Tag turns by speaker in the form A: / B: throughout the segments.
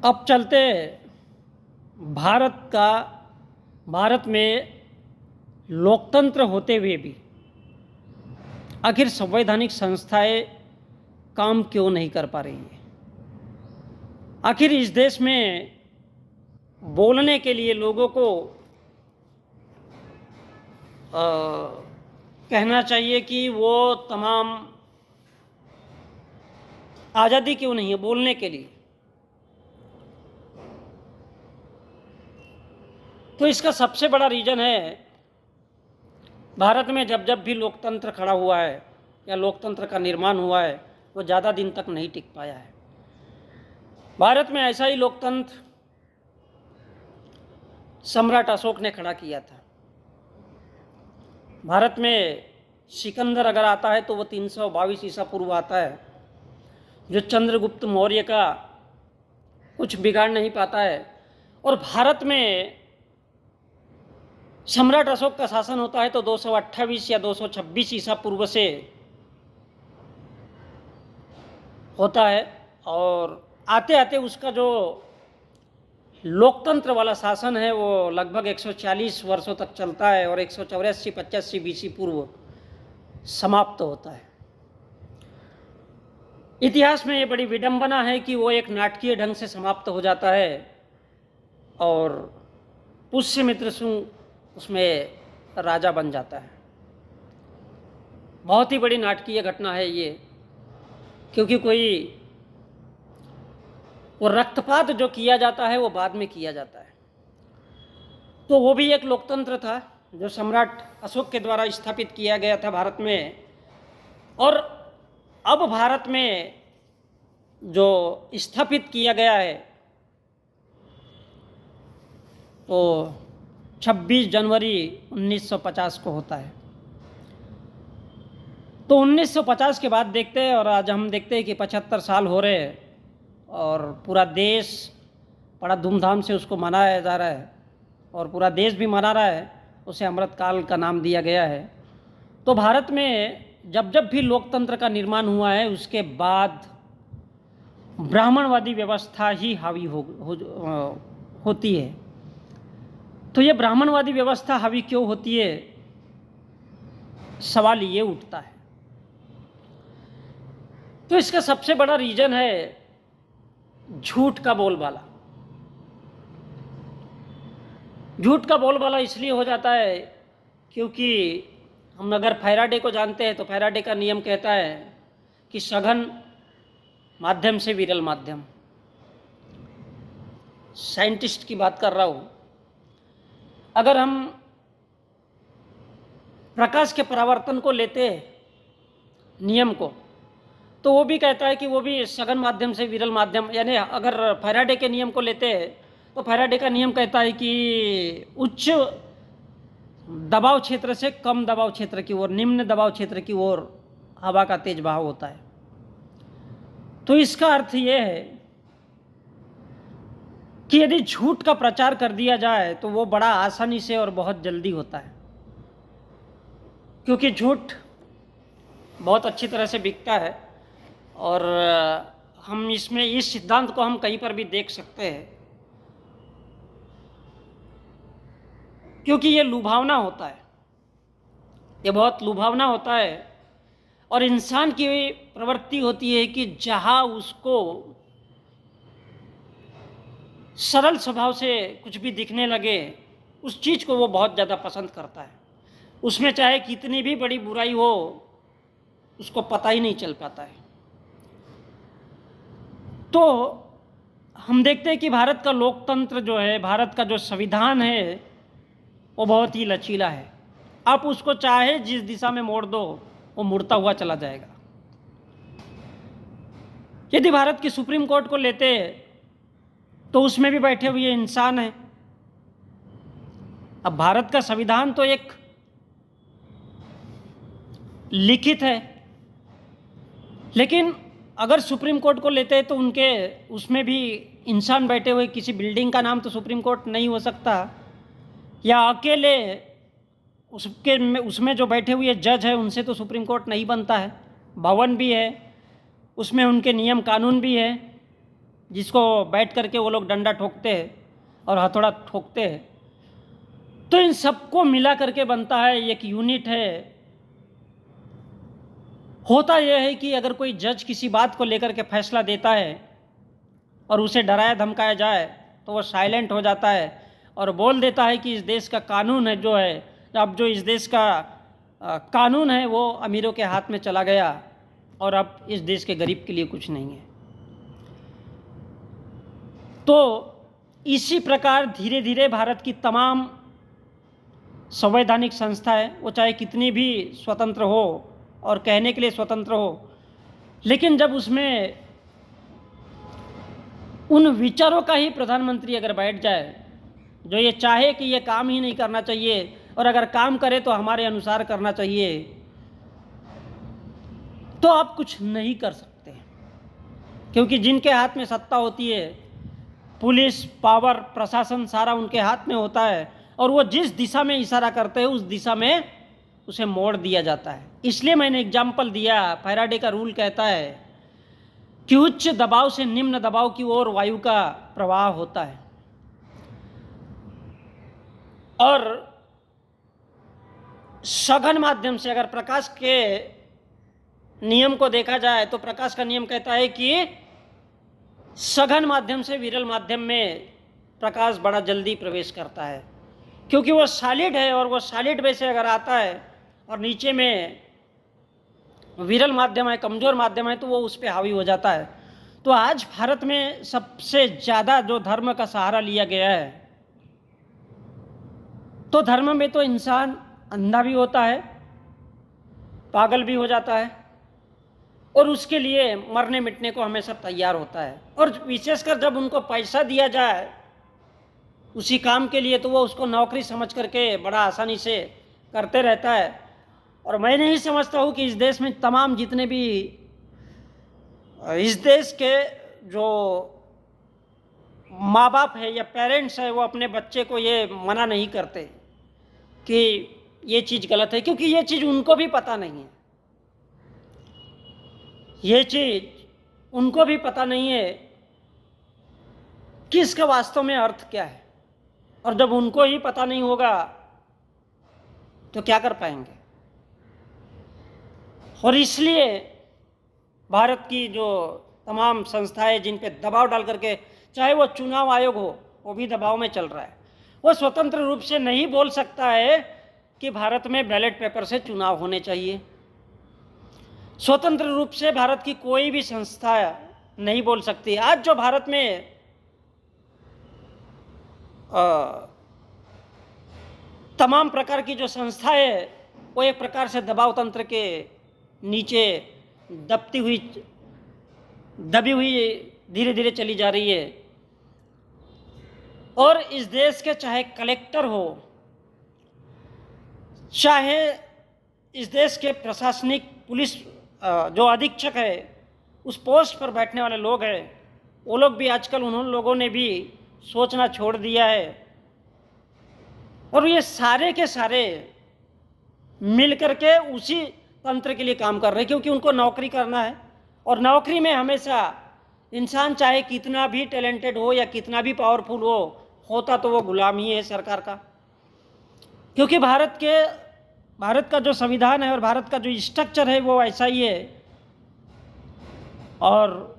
A: अब चलते भारत में लोकतंत्र होते हुए भी आखिर संवैधानिक संस्थाएं काम क्यों नहीं कर पा रही है। आखिर इस देश में बोलने के लिए लोगों को कहना चाहिए कि वो तमाम आज़ादी क्यों नहीं है बोलने के लिए। तो इसका सबसे बड़ा रीज़न है, भारत में जब जब भी लोकतंत्र खड़ा हुआ है या लोकतंत्र का निर्माण हुआ है वो ज़्यादा दिन तक नहीं टिक पाया है। भारत में ऐसा ही लोकतंत्र सम्राट अशोक ने खड़ा किया था। भारत में सिकंदर अगर आता है तो वो 322 ईसा पूर्व आता है, जो चंद्रगुप्त मौर्य का कुछ बिगाड़ नहीं पाता है। और भारत में सम्राट अशोक का शासन होता है तो 228 या 226 ईसा पूर्व से होता है, और आते आते उसका जो लोकतंत्र वाला शासन है वो लगभग 140 वर्षों तक चलता है और 184-85 बीसी पूर्व समाप्त होता है। इतिहास में ये बड़ी विडंबना है कि वो एक नाटकीय ढंग से समाप्त हो जाता है और पुष्यमित्र शुंग उसमें राजा बन जाता है। बहुत ही बड़ी नाटकीय घटना है ये, क्योंकि वो रक्तपात जो किया जाता है वो बाद में किया जाता है। तो वो भी एक लोकतंत्र था जो सम्राट अशोक के द्वारा स्थापित किया गया था भारत में। और अब भारत में जो स्थापित किया गया है तो 26 जनवरी 1950 को होता है। तो 1950 के बाद देखते हैं और आज हम देखते हैं कि 75 साल हो रहे हैं और पूरा देश बड़ा धूमधाम से उसको मनाया जा रहा है और पूरा देश भी मना रहा है। उसे अमृतकाल का नाम दिया गया है। तो भारत में जब जब भी लोकतंत्र का निर्माण हुआ है उसके बाद ब्राह्मणवादी व्यवस्था ही हावी होती है। तो ये ब्राह्मणवादी व्यवस्था हावी क्यों होती है, सवाल ये उठता है। तो इसका सबसे बड़ा रीजन है झूठ का बोलबाला। झूठ का बोलबाला इसलिए हो जाता है क्योंकि हम अगर फैराडे को जानते हैं तो फैराडे का नियम कहता है कि सघन माध्यम से विरल माध्यम। साइंटिस्ट की बात कर रहा हूँ। अगर हम प्रकाश के परावर्तन को लेते हैं नियम को, तो वो भी कहता है कि वो भी सघन माध्यम से विरल माध्यम। यानी अगर फैराडे के नियम को लेते हैं तो फैराडे का नियम कहता है कि उच्च दबाव क्षेत्र से कम दबाव क्षेत्र की ओर, निम्न दबाव क्षेत्र की ओर हवा का तेज बहाव होता है। तो इसका अर्थ ये है कि यदि झूठ का प्रचार कर दिया जाए तो वो बड़ा आसानी से और बहुत जल्दी होता है, क्योंकि झूठ बहुत अच्छी तरह से बिकता है। और हम इसमें इस सिद्धांत को हम कहीं पर भी देख सकते हैं, क्योंकि ये लुभावना होता है, ये बहुत लुभावना होता है। और इंसान की प्रवृत्ति होती है कि जहाँ उसको सरल स्वभाव से कुछ भी दिखने लगे उस चीज़ को वो बहुत ज़्यादा पसंद करता है। उसमें चाहे कितनी भी बड़ी बुराई हो उसको पता ही नहीं चल पाता है। तो हम देखते हैं कि भारत का लोकतंत्र जो है, भारत का जो संविधान है वो बहुत ही लचीला है। आप उसको चाहे जिस दिशा में मोड़ दो वो मुड़ता हुआ चला जाएगा। यदि भारत की सुप्रीम कोर्ट को लेते तो उसमें भी बैठे हुए इंसान हैं। अब भारत का संविधान तो एक लिखित है, लेकिन अगर सुप्रीम कोर्ट को लेते तो उसमें भी इंसान बैठे हुए, किसी बिल्डिंग का नाम तो सुप्रीम कोर्ट नहीं हो सकता, या अकेले उसमें जो बैठे हुए जज है उनसे तो सुप्रीम कोर्ट नहीं बनता है। भवन भी है, उसमें उनके नियम कानून भी है, जिसको बैठ करके वो लोग डंडा ठोकते हैं और हथौड़ा ठोकते हैं। तो इन सबको मिला करके बनता है, एक यूनिट है। होता यह है कि अगर कोई जज किसी बात को लेकर के फैसला देता है और उसे डराया धमकाया जाए तो वो साइलेंट हो जाता है और बोल देता है कि इस देश का कानून है जो है, अब जो इस देश का कानून है वो अमीरों के हाथ में चला गया और अब इस देश के गरीब के लिए कुछ नहीं है। तो इसी प्रकार धीरे धीरे भारत की तमाम संवैधानिक संस्थाएं, वो चाहे कितनी भी स्वतंत्र हो और कहने के लिए स्वतंत्र हो, लेकिन जब उसमें उन विचारों का ही प्रधानमंत्री अगर बैठ जाए जो ये चाहे कि ये काम ही नहीं करना चाहिए और अगर काम करे तो हमारे अनुसार करना चाहिए, तो आप कुछ नहीं कर सकते। क्योंकि जिनके हाथ में सत्ता होती है, पुलिस पावर प्रशासन सारा उनके हाथ में होता है और वो जिस दिशा में इशारा करते हैं उस दिशा में उसे मोड़ दिया जाता है। इसलिए मैंने एग्जाम्पल दिया, फैराडे का रूल कहता है कि उच्च दबाव से निम्न दबाव की ओर वायु का प्रवाह होता है और सघन माध्यम से अगर प्रकाश के नियम को देखा जाए तो प्रकाश का नियम कहता है कि सघन माध्यम से विरल माध्यम में प्रकाश बड़ा जल्दी प्रवेश करता है, क्योंकि वो सॉलिड है और वो सॉलिड में से अगर आता है और नीचे में विरल माध्यम है, कमज़ोर माध्यम है, तो वो उस पर हावी हो जाता है। तो आज भारत में सबसे ज़्यादा जो धर्म का सहारा लिया गया है, तो धर्म में तो इंसान अंधा भी होता है, पागल भी हो जाता है और उसके लिए मरने मिटने को हमेशा तैयार होता है। और विशेषकर जब उनको पैसा दिया जाए उसी काम के लिए तो वो उसको नौकरी समझ करके बड़ा आसानी से करते रहता है। और मैं नहीं समझता हूँ कि इस देश में तमाम जितने भी इस देश के जो माँ बाप है या पेरेंट्स है वो अपने बच्चे को ये मना नहीं करते कि ये चीज़ गलत है, क्योंकि ये चीज़ उनको भी पता नहीं है। ये चीज़ उनको भी पता नहीं है कि इसका वास्तव में अर्थ क्या है, और जब उनको ही पता नहीं होगा तो क्या कर पाएंगे। और इसलिए भारत की जो तमाम संस्थाएं जिन पे दबाव डाल करके, चाहे वो चुनाव आयोग हो, वो भी दबाव में चल रहा है। वो स्वतंत्र रूप से नहीं बोल सकता है कि भारत में बैलेट पेपर से चुनाव होने चाहिए। स्वतंत्र रूप से भारत की कोई भी संस्था नहीं बोल सकती। आज जो भारत में तमाम प्रकार की जो संस्थाएं है वो एक प्रकार से दबाव तंत्र के नीचे दबी हुई धीरे धीरे चली जा रही है। और इस देश के चाहे कलेक्टर हो, चाहे इस देश के प्रशासनिक पुलिस जो अधीक्षक है, उस पोस्ट पर बैठने वाले लोग हैं, वो लोग भी आजकल उन्होंने लोगों ने भी सोचना छोड़ दिया है और ये सारे के सारे मिल करके उसी तंत्र के लिए काम कर रहे हैं, क्योंकि उनको नौकरी करना है। और नौकरी में हमेशा इंसान चाहे कितना भी टैलेंटेड हो या कितना भी पावरफुल हो, होता तो वो गुलाम ही है सरकार का। क्योंकि भारत का जो संविधान है और भारत का जो स्ट्रक्चर है वो ऐसा ही है। और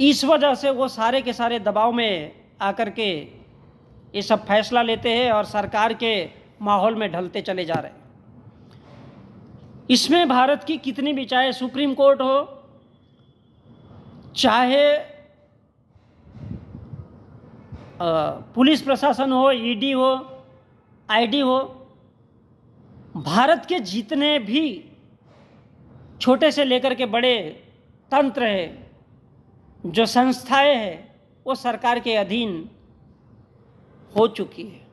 A: इस वजह से वो सारे के सारे दबाव में आकर के ये सब फैसला लेते हैं और सरकार के माहौल में ढलते चले जा रहे हैं। इसमें भारत की कितनी भी, चाहे सुप्रीम कोर्ट हो, चाहे पुलिस प्रशासन हो, ईडी हो, आईडी हो, भारत के जितने भी छोटे से लेकर के बड़े तंत्र है, जो संस्थाएं हैं, वो सरकार के अधीन हो चुकी है।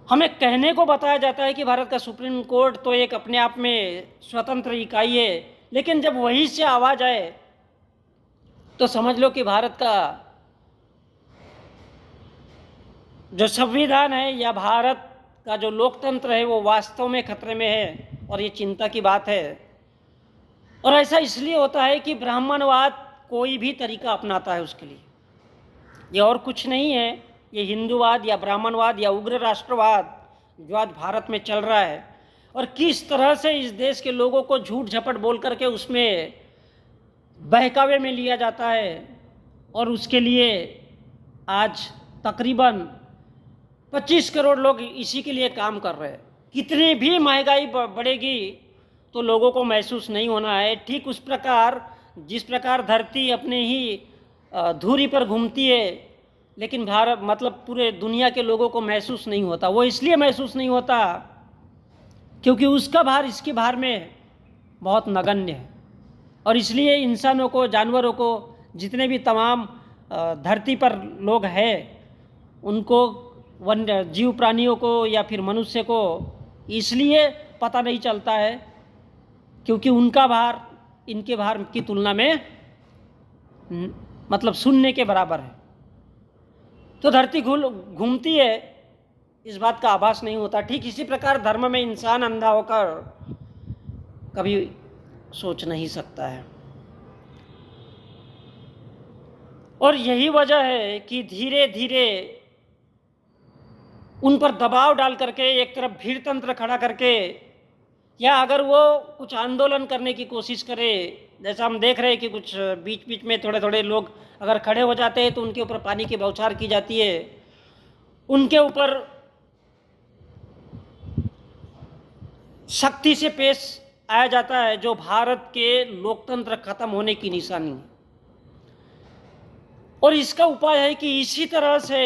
A: हमें कहने को बताया जाता है कि भारत का सुप्रीम कोर्ट तो एक अपने आप में स्वतंत्र इकाई है, लेकिन जब वहीं से आवाज़ आए तो समझ लो कि भारत का जो संविधान है या भारत का जो लोकतंत्र है वो वास्तव में खतरे में है। और ये चिंता की बात है। और ऐसा इसलिए होता है कि ब्राह्मणवाद कोई भी तरीका अपनाता है उसके लिए, ये और कुछ नहीं है। ये हिंदूवाद या ब्राह्मणवाद या उग्र राष्ट्रवाद जो आज भारत में चल रहा है, और किस तरह से इस देश के लोगों को झूठ झपट बोल करके उसमें बहकावे में लिया जाता है, और उसके लिए आज तकरीबन 25 करोड़ लोग इसी के लिए काम कर रहे हैं। कितनी भी महंगाई बढ़ेगी तो लोगों को महसूस नहीं होना है। ठीक उस प्रकार जिस प्रकार धरती अपने ही धुरी पर घूमती है, लेकिन भारत मतलब पूरे दुनिया के लोगों को महसूस नहीं होता। वो इसलिए महसूस नहीं होता क्योंकि उसका भार इसके भार में बहुत नगण्य है। और इसलिए इंसानों को, जानवरों को, जितने भी तमाम धरती पर लोग हैं, उनको, वन्य जीव प्राणियों को या फिर मनुष्य को इसलिए पता नहीं चलता है क्योंकि उनका भार इनके भार की तुलना में मतलब शून्य के बराबर है। तो धरती घूमती है, इस बात का आभास नहीं होता। ठीक इसी प्रकार धर्म में इंसान अंधा होकर कभी सोच नहीं सकता है। और यही वजह है कि धीरे धीरे उन पर दबाव डाल करके, एक तरफ भीड़ तंत्र खड़ा करके, या अगर वो कुछ आंदोलन करने की कोशिश करे, जैसा हम देख रहे हैं कि कुछ बीच बीच में थोड़े थोड़े लोग अगर खड़े हो जाते हैं तो उनके ऊपर पानी की बौछार की जाती है, उनके ऊपर सख्ती से पेश आया जाता है, जो भारत के लोकतंत्र खत्म होने की निशानी है। और इसका उपाय है कि इसी तरह से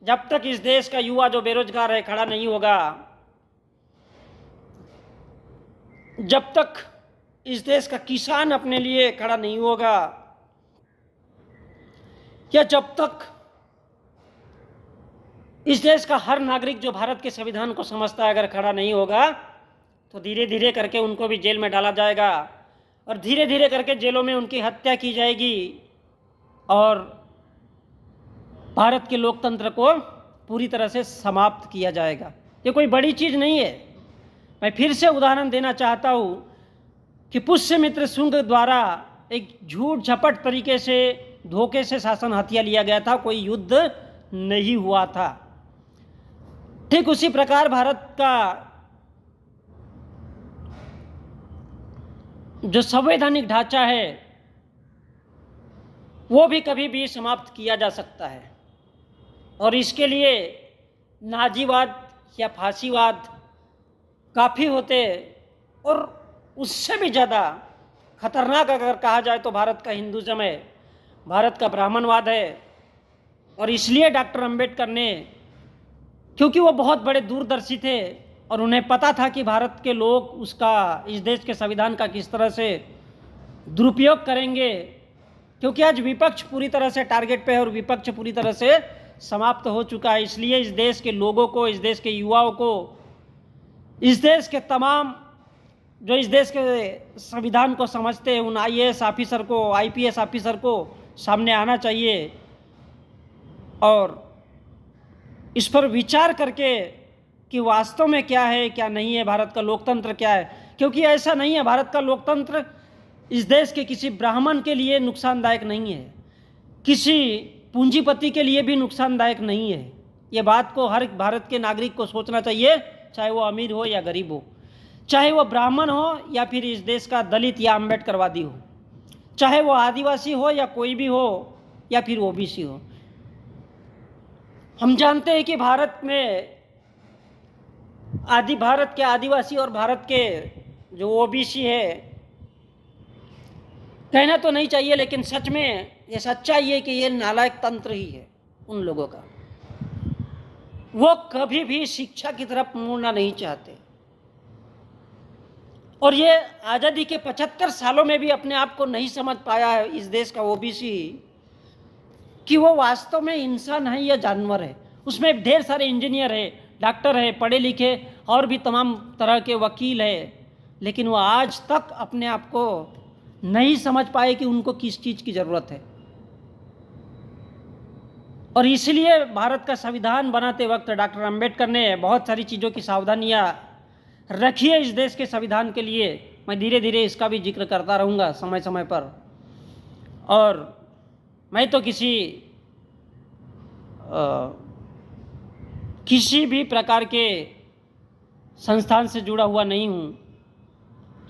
A: जब तक इस देश का युवा जो बेरोजगार है खड़ा नहीं होगा, जब तक इस देश का किसान अपने लिए खड़ा नहीं होगा, या जब तक इस देश का हर नागरिक जो भारत के संविधान को समझता है अगर खड़ा नहीं होगा, तो धीरे धीरे करके उनको भी जेल में डाला जाएगा और धीरे धीरे करके जेलों में उनकी हत्या की जाएगी और भारत के लोकतंत्र को पूरी तरह से समाप्त किया जाएगा। ये कोई बड़ी चीज़ नहीं है। मैं फिर से उदाहरण देना चाहता हूँ कि पुष्यमित्र शुंग द्वारा एक झूठ झपट तरीके से, धोखे से शासन हथिया लिया गया था, कोई युद्ध नहीं हुआ था। ठीक उसी प्रकार भारत का जो संवैधानिक ढांचा है वो भी कभी भी समाप्त किया जा सकता है, और इसके लिए नाजीवाद या फांसीवाद काफ़ी होते, और उससे भी ज़्यादा खतरनाक अगर कहा जाए तो भारत का हिंदुज़म है, भारत का ब्राह्मणवाद है। और इसलिए डॉक्टर अंबेडकर ने, क्योंकि वो बहुत बड़े दूरदर्शी थे और उन्हें पता था कि भारत के लोग उसका, इस देश के संविधान का किस तरह से दुरुपयोग करेंगे, क्योंकि आज विपक्ष पूरी तरह से टारगेट पे है और विपक्ष पूरी तरह से समाप्त हो चुका है। इसलिए इस देश के लोगों को, इस देश के युवाओं को, इस देश के तमाम जो इस देश के संविधान को समझते हैं उन आईएएस ऑफिसर को, आईपीएस ऑफिसर को सामने आना चाहिए और इस पर विचार करके कि वास्तव में क्या है क्या नहीं है, भारत का लोकतंत्र क्या है। क्योंकि ऐसा नहीं है, भारत का लोकतंत्र इस देश के किसी ब्राह्मण के लिए नुकसानदायक नहीं है, किसी पूंजीपति के लिए भी नुकसानदायक नहीं है। ये बात को हर भारत के नागरिक को सोचना चाहिए, चाहे वो अमीर हो या गरीब हो, चाहे वो ब्राह्मण हो या फिर इस देश का दलित या अम्बेडकरवादी हो, चाहे वो आदिवासी हो या कोई भी हो या फिर ओबीसी हो। हम जानते हैं कि भारत में भारत के आदिवासी और भारत के जो ओबीसी है, कहना तो नहीं चाहिए लेकिन सच में ये सच्चाई है कि ये नालायक तंत्र ही है उन लोगों का। वो कभी भी शिक्षा की तरफ मुड़ना नहीं चाहते, और ये आज़ादी के 75 सालों में भी अपने आप को नहीं समझ पाया है इस देश का ओबीसी कि वो वास्तव में इंसान है या जानवर है। उसमें ढेर सारे इंजीनियर है, डॉक्टर है, पढ़े लिखे और भी तमाम तरह के वकील है, लेकिन वो आज तक अपने आप को नहीं समझ पाए कि उनको किस चीज़ की ज़रूरत है। और इसलिए भारत का संविधान बनाते वक्त डॉक्टर अंबेडकर ने बहुत सारी चीज़ों की सावधानियाँ रखी है इस देश के संविधान के लिए, मैं धीरे धीरे इसका भी जिक्र करता रहूँगा समय समय पर। और मैं तो किसी भी प्रकार के संस्थान से जुड़ा हुआ नहीं हूँ,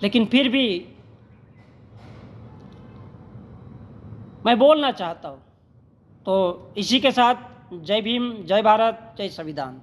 A: लेकिन फिर भी मैं बोलना चाहता हूँ। तो इसी के साथ जय भीम, जय भारत, जय संविधान।